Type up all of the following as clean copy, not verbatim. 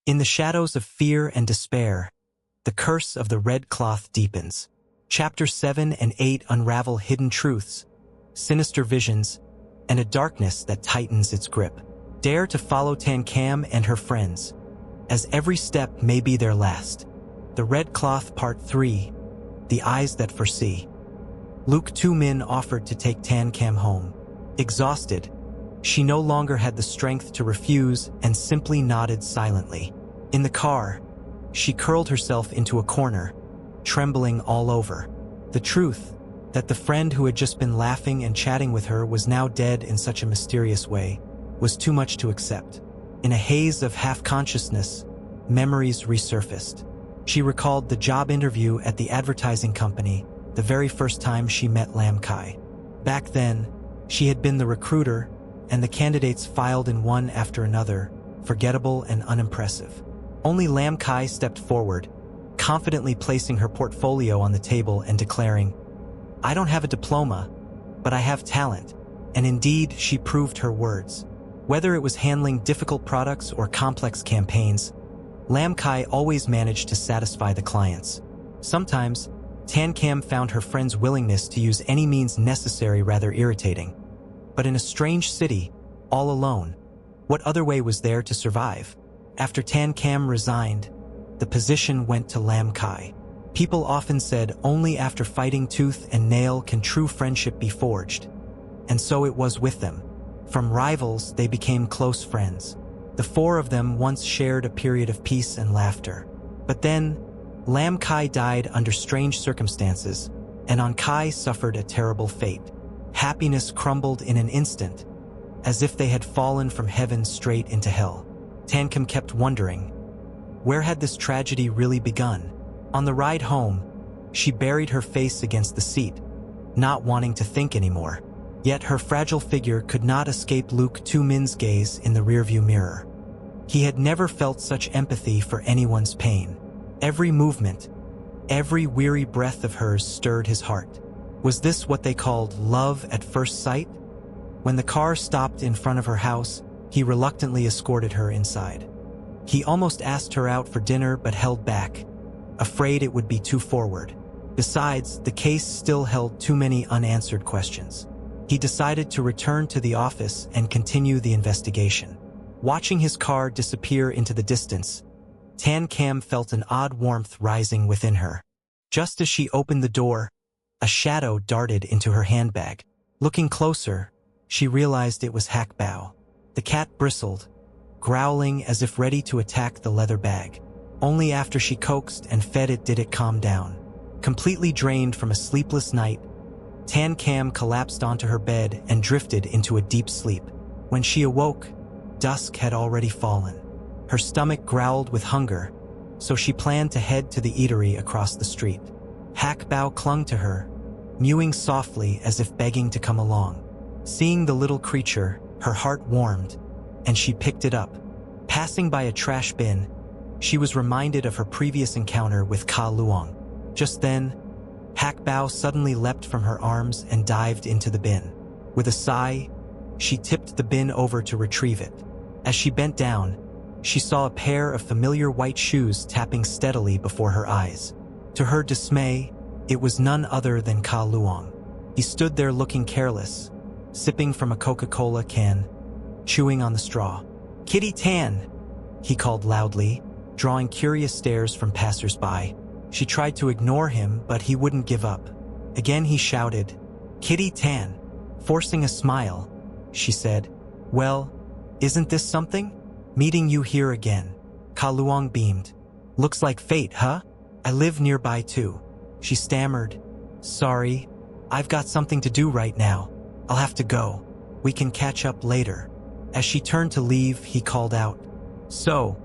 In the shadows of fear and despair, the curse of the red cloth deepens. Chapters 7 and 8 unravel hidden truths, sinister visions, and a darkness that tightens its grip. Dare to follow Tan Kam and her friends, as every step may be their last. The Red Cloth Part 3, The Eyes That Foresee. Luke Tu Min offered to take Tan Kam home. Exhausted, she no longer had the strength to refuse and simply nodded silently. In the car, she curled herself into a corner, trembling all over. The truth, that the friend who had just been laughing and chatting with her was now dead in such a mysterious way, was too much to accept. In a haze of half-consciousness, memories resurfaced. She recalled the job interview at the advertising company, the very first time she met Lam Kai. Back then, she had been the recruiter, and the candidates filed in one after another, forgettable and unimpressive. Only Lam Kai stepped forward, confidently placing her portfolio on the table and declaring, "I don't have a diploma, but I have talent." And indeed, she proved her words. Whether it was handling difficult products or complex campaigns, Lam Kai always managed to satisfy the clients. Sometimes, Tan Kam found her friend's willingness to use any means necessary rather irritating. But in a strange city, all alone, what other way was there to survive? After Tan Kam resigned, the position went to Lam Kai. People often said only after fighting tooth and nail can true friendship be forged. And so it was with them. From rivals, they became close friends. The four of them once shared a period of peace and laughter. But then, Lam Kai died under strange circumstances, and An Kai suffered a terrible fate. Happiness crumbled in an instant, as if they had fallen from heaven straight into hell. Tan Kam kept wondering, where had this tragedy really begun? On the ride home, she buried her face against the seat, not wanting to think anymore. Yet her fragile figure could not escape Luke Tu Min's gaze in the rearview mirror. He had never felt such empathy for anyone's pain. Every movement, every weary breath of hers stirred his heart. Was this what they called love at first sight? When the car stopped in front of her house, he reluctantly escorted her inside. He almost asked her out for dinner but held back, afraid it would be too forward. Besides, the case still held too many unanswered questions. He decided to return to the office and continue the investigation. Watching his car disappear into the distance, Tan Kam felt an odd warmth rising within her. Just as she opened the door, a shadow darted into her handbag. Looking closer, she realized it was Hak Bao. The cat bristled, growling as if ready to attack the leather bag. Only after she coaxed and fed it did it calm down. Completely drained from a sleepless night, Tan Kam collapsed onto her bed and drifted into a deep sleep. When she awoke, dusk had already fallen. Her stomach growled with hunger, so she planned to head to the eatery across the street. Hak Bao clung to her, mewing softly as if begging to come along. Seeing the little creature, her heart warmed, and she picked it up. Passing by a trash bin, she was reminded of her previous encounter with Ka Luong. Just then, Hak Bao suddenly leapt from her arms and dived into the bin. With a sigh, she tipped the bin over to retrieve it. As she bent down, she saw a pair of familiar white shoes tapping steadily before her eyes. To her dismay, it was none other than Ka Luong. He stood there looking careless, sipping from a Coca-Cola can, chewing on the straw. "Kitty Tan," he called loudly, drawing curious stares from passers-by. She tried to ignore him, but he wouldn't give up. Again he shouted, "Kitty Tan." Forcing a smile, she said, "Well, isn't this something? Meeting you here again." Ka Luong beamed. "Looks like fate, huh? I live nearby too." She stammered, "Sorry, I've got something to do right now. I'll have to go. We can catch up later." As she turned to leave, he called out, "So,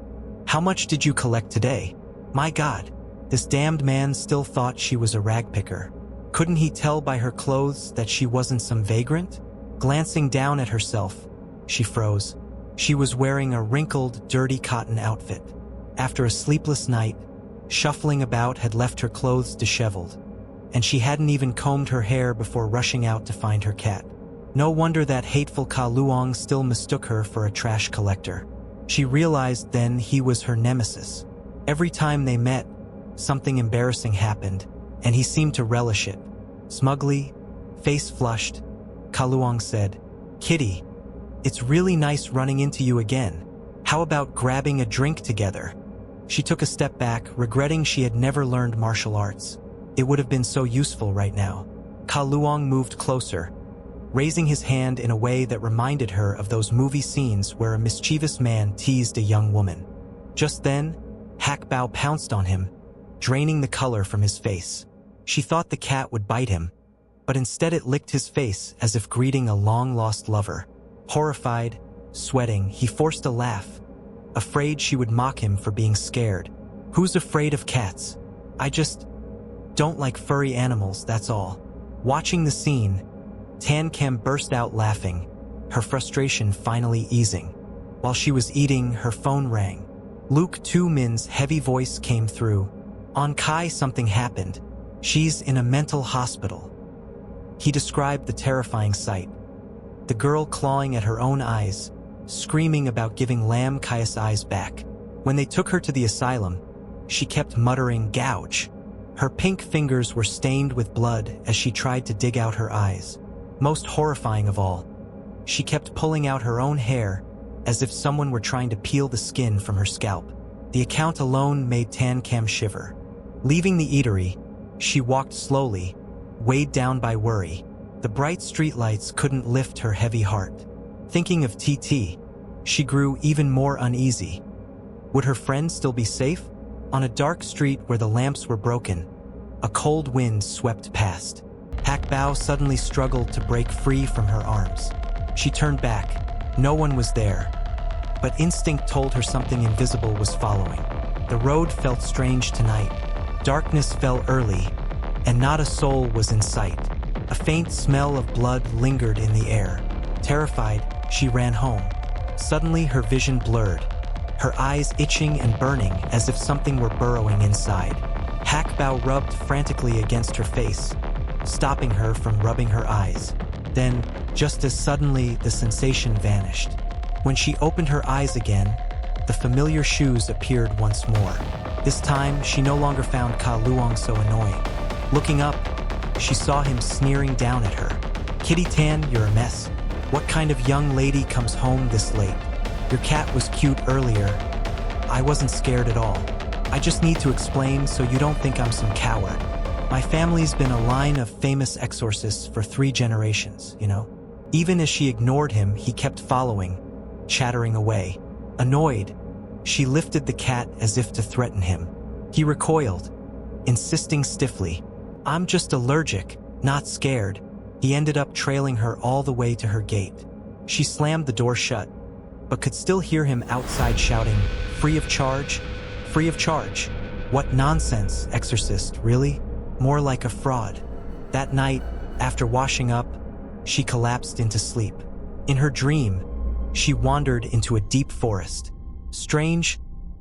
how much did you collect today?" My God, this damned man still thought she was a rag picker. Couldn't he tell by her clothes that she wasn't some vagrant? Glancing down at herself, she froze. She was wearing a wrinkled, dirty cotton outfit. After a sleepless night, shuffling about had left her clothes disheveled, and she hadn't even combed her hair before rushing out to find her cat. No wonder that hateful Ka Luong still mistook her for a trash collector. She realized then he was her nemesis. Every time they met, something embarrassing happened, and he seemed to relish it. Smugly, face flushed, Ka Luong said, "Kitty, it's really nice running into you again. How about grabbing a drink together?" She took a step back, regretting she had never learned martial arts. It would have been so useful right now. Ka Luong moved closer, raising his hand in a way that reminded her of those movie scenes where a mischievous man teased a young woman. Just then, Hak Bao pounced on him, draining the color from his face. She thought the cat would bite him, but instead it licked his face as if greeting a long-lost lover. Horrified, sweating, he forced a laugh, afraid she would mock him for being scared. "Who's afraid of cats? I just don't like furry animals, that's all." Watching the scene, Tan Kem burst out laughing, her frustration finally easing. While she was eating, her phone rang. Luke Tu Min's heavy voice came through. "On Kai, something happened. She's in a mental hospital." He described the terrifying sight. The girl clawing at her own eyes, screaming about giving Lam Kai's eyes back. When they took her to the asylum, she kept muttering, "Gouge." Her pink fingers were stained with blood as she tried to dig out her eyes. Most horrifying of all, she kept pulling out her own hair as if someone were trying to peel the skin from her scalp. The account alone made Tan Kem shiver. Leaving the eatery, she walked slowly, weighed down by worry. The bright streetlights couldn't lift her heavy heart. Thinking of TT, she grew even more uneasy. Would her friend still be safe? On a dark street where the lamps were broken, a cold wind swept past. Hak Bao suddenly struggled to break free from her arms. She turned back. No one was there, but instinct told her something invisible was following. The road felt strange tonight. Darkness fell early, and not a soul was in sight. A faint smell of blood lingered in the air. Terrified, she ran home. Suddenly her vision blurred, her eyes itching and burning as if something were burrowing inside. Hak Bao rubbed frantically against her face, stopping her from rubbing her eyes. Then, just as suddenly, the sensation vanished. When she opened her eyes again, the familiar shoes appeared once more. This time, she no longer found Ka Luong so annoying. Looking up, she saw him sneering down at her. "Kitty Tan, you're a mess. What kind of young lady comes home this late? Your cat was cute earlier. I wasn't scared at all. I just need to explain so you don't think I'm some coward. My family's been a line of famous exorcists for 3 generations, you know?" Even as she ignored him, he kept following, chattering away. Annoyed, she lifted the cat as if to threaten him. He recoiled, insisting stiffly, "I'm just allergic, not scared." He ended up trailing her all the way to her gate. She slammed the door shut, but could still hear him outside shouting, "Free of charge? Free of charge? What nonsense, exorcist, really? More like a fraud." That night, after washing up, she collapsed into sleep. In her dream, she wandered into a deep forest. Strange,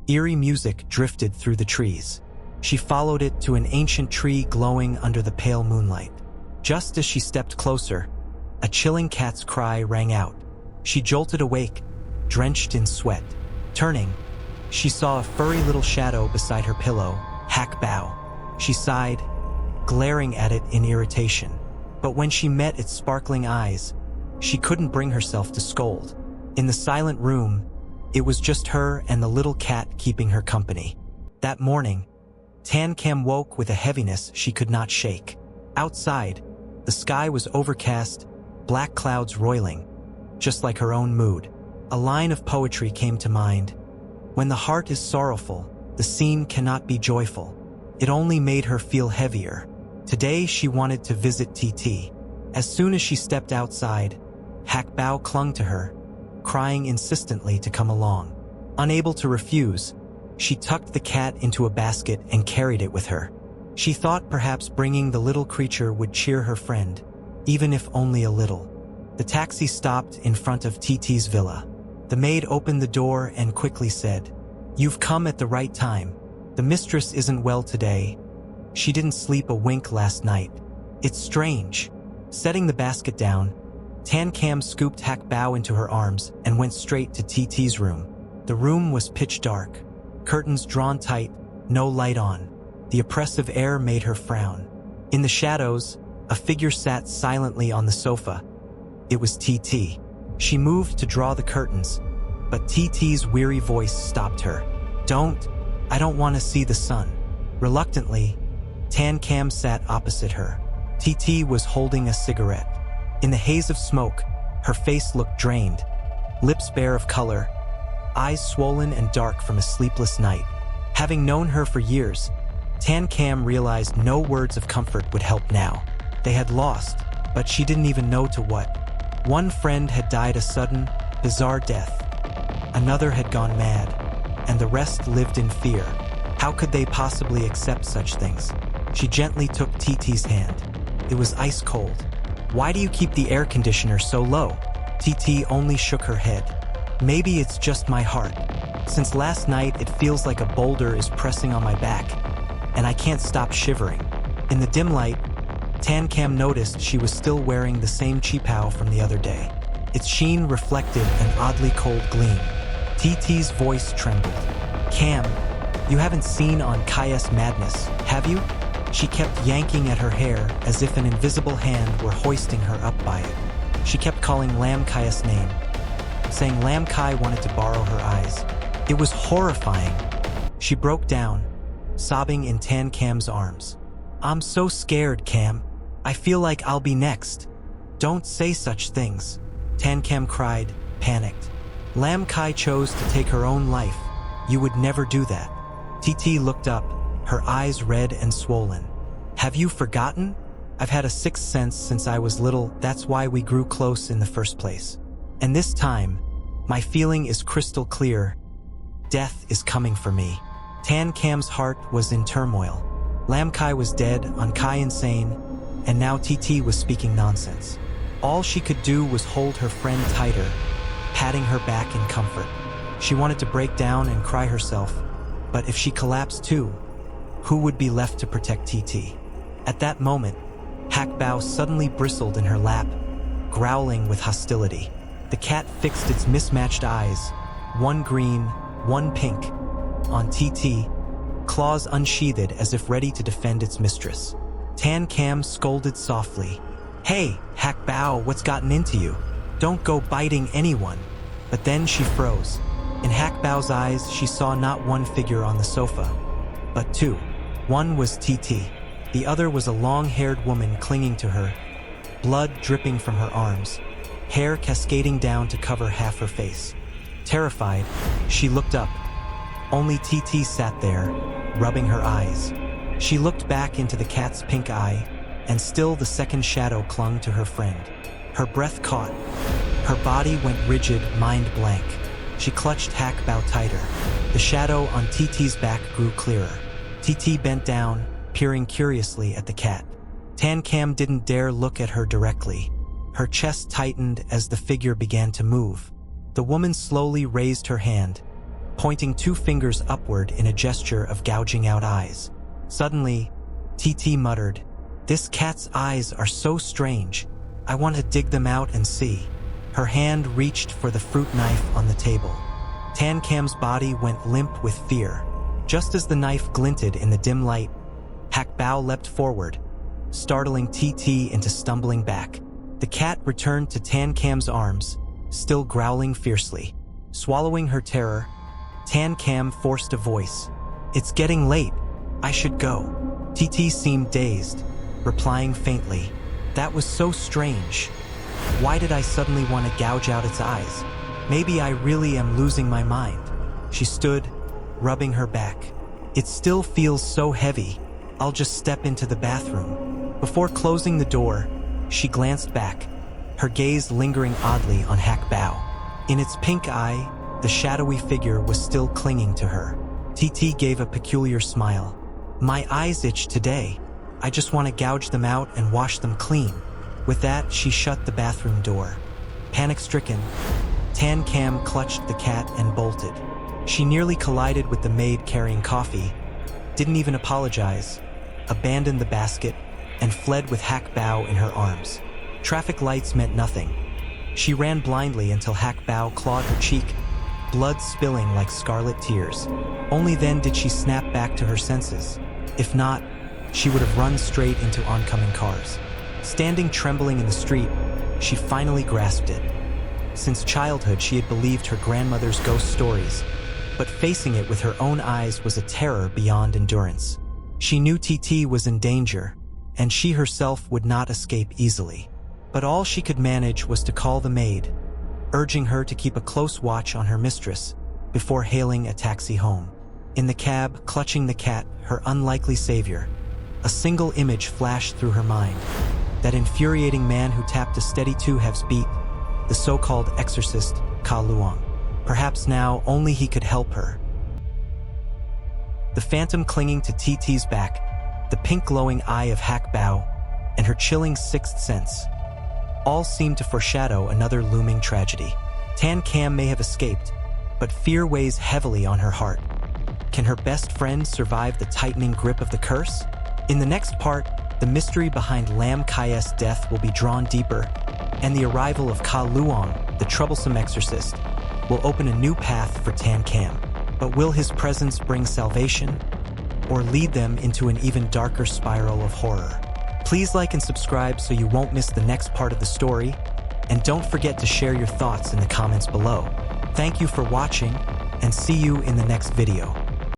eerie music drifted through the trees. She followed it to an ancient tree glowing under the pale moonlight. Just as she stepped closer, a chilling cat's cry rang out. She jolted awake, drenched in sweat. Turning, she saw a furry little shadow beside her pillow, Hak Bao. She sighed, glaring at it in irritation. But when she met its sparkling eyes, she couldn't bring herself to scold. In the silent room, it was just her and the little cat keeping her company. That morning, Tan Kem woke with a heaviness she could not shake. Outside, the sky was overcast, black clouds roiling, just like her own mood. A line of poetry came to mind. "When the heart is sorrowful, the scene cannot be joyful." It only made her feel heavier. Today she wanted to visit TT. As soon as she stepped outside, Hak Bao clung to her, crying insistently to come along. Unable to refuse, she tucked the cat into a basket and carried it with her. She thought perhaps bringing the little creature would cheer her friend, even if only a little. The taxi stopped in front of TT's villa. The maid opened the door and quickly said, "You've come at the right time. The mistress isn't well today. She didn't sleep a wink last night. It's strange." Setting the basket down, Tan Kem scooped Hak Bao into her arms and went straight to TT's room. The room was pitch dark, curtains drawn tight, no light on. The oppressive air made her frown. In the shadows, a figure sat silently on the sofa. It was TT. She moved to draw the curtains, but TT's weary voice stopped her. I don't want to see the sun. Reluctantly, Tan Cam sat opposite her. TT was holding a cigarette. In the haze of smoke, her face looked drained, lips bare of color, eyes swollen and dark from a sleepless night. Having known her for years, Tan Cam realized no words of comfort would help now. They had lost, but she didn't even know to what. One friend had died a sudden, bizarre death. Another had gone mad, and the rest lived in fear. How could they possibly accept such things? She gently took TT's hand. It was ice cold. Why do you keep the air conditioner so low? TT only shook her head. Maybe it's just my heart. Since last night, it feels like a boulder is pressing on my back, and I can't stop shivering. In the dim light, Tan Cam noticed she was still wearing the same qipao from the other day. Its sheen reflected an oddly cold gleam. TT's voice trembled. Cam, you haven't seen on Kai's Madness, have you? She kept yanking at her hair as if an invisible hand were hoisting her up by it. She kept calling Lam Kai's name, saying Lam Kai wanted to borrow her eyes. It was horrifying. She broke down, sobbing in Tan Cam's arms. I'm so scared, Cam. I feel like I'll be next. Don't say such things. Tan Cam cried, panicked. Lam Kai chose to take her own life. You would never do that. TT looked up, her eyes red and swollen. Have you forgotten? I've had a sixth sense since I was little. That's why we grew close in the first place. And this time, my feeling is crystal clear. Death is coming for me. Tan Cam's heart was in turmoil. Lam Kai was dead, Kai insane, and now TT was speaking nonsense. All she could do was hold her friend tighter, patting her back in comfort. She wanted to break down and cry herself, but if she collapsed too, who would be left to protect TT? At that moment, Hak Bao suddenly bristled in her lap, growling with hostility. The cat fixed its mismatched eyes, one green, one pink, on TT, claws unsheathed as if ready to defend its mistress. Tan Cam scolded softly. Hey, Hak Bao, what's gotten into you? Don't go biting anyone. But then she froze. In Hak Bao's eyes, she saw not one figure on the sofa, but two. One was TT. The other was a long-haired woman clinging to her, blood dripping from her arms, hair cascading down to cover half her face. Terrified, she looked up. Only TT sat there, rubbing her eyes. She looked back into the cat's pink eye, and still the second shadow clung to her friend. Her breath caught. Her body went rigid, mind blank. She clutched Hak Bao tighter. The shadow on TT's back grew clearer. TT bent down, peering curiously at the cat. Tan Cam didn't dare look at her directly. Her chest tightened as the figure began to move. The woman slowly raised her hand, pointing two fingers upward in a gesture of gouging out eyes. Suddenly, TT muttered, "This cat's eyes are so strange. I want to dig them out and see." Her hand reached for the fruit knife on the table. Tan Cam's body went limp with fear. Just as the knife glinted in the dim light, Hak Bao leapt forward, startling TT into stumbling back. The cat returned to Tan Cam's arms, still growling fiercely. Swallowing her terror, Tan Cam forced a voice. "It's getting late. I should go." TT seemed dazed, replying faintly, "That was so strange. Why did I suddenly want to gouge out its eyes? Maybe I really am losing my mind." She stood, rubbing her back. "It still feels so heavy. I'll just step into the bathroom." Before closing the door, she glanced back, her gaze lingering oddly on Hak Bao. In its pink eye, the shadowy figure was still clinging to her. TT gave a peculiar smile. "My eyes itch today. I just want to gouge them out and wash them clean." With that, she shut the bathroom door. Panic-stricken, Tan Cam clutched the cat and bolted. She nearly collided with the maid carrying coffee, didn't even apologize, abandoned the basket, and fled with Hak Bao in her arms. Traffic lights meant nothing. She ran blindly until Hak Bao clawed her cheek, blood spilling like scarlet tears. Only then did she snap back to her senses. If not, she would have run straight into oncoming cars. Standing trembling in the street, she finally grasped it. Since childhood, she had believed her grandmother's ghost stories, but facing it with her own eyes was a terror beyond endurance. She knew TT was in danger, and she herself would not escape easily. But all she could manage was to call the maid, urging her to keep a close watch on her mistress before hailing a taxi home. In the cab, clutching the cat, her unlikely savior, a single image flashed through her mind. That infuriating man who tapped a steady 2/2 beat, the so-called exorcist, Ka Luong. Perhaps now only he could help her. The phantom clinging to TT's back, the pink glowing eye of Hak Bao, and her chilling sixth sense, all seemed to foreshadow another looming tragedy. Tan Cam may have escaped, but fear weighs heavily on her heart. Can her best friend survive the tightening grip of the curse? In the next part, the mystery behind Lam Kai's death will be drawn deeper, and the arrival of Ka Luong, the troublesome exorcist, will open a new path for Tan Cam. But will his presence bring salvation, or lead them into an even darker spiral of horror? Please like and subscribe so you won't miss the next part of the story, and don't forget to share your thoughts in the comments below. Thank you for watching, and see you in the next video.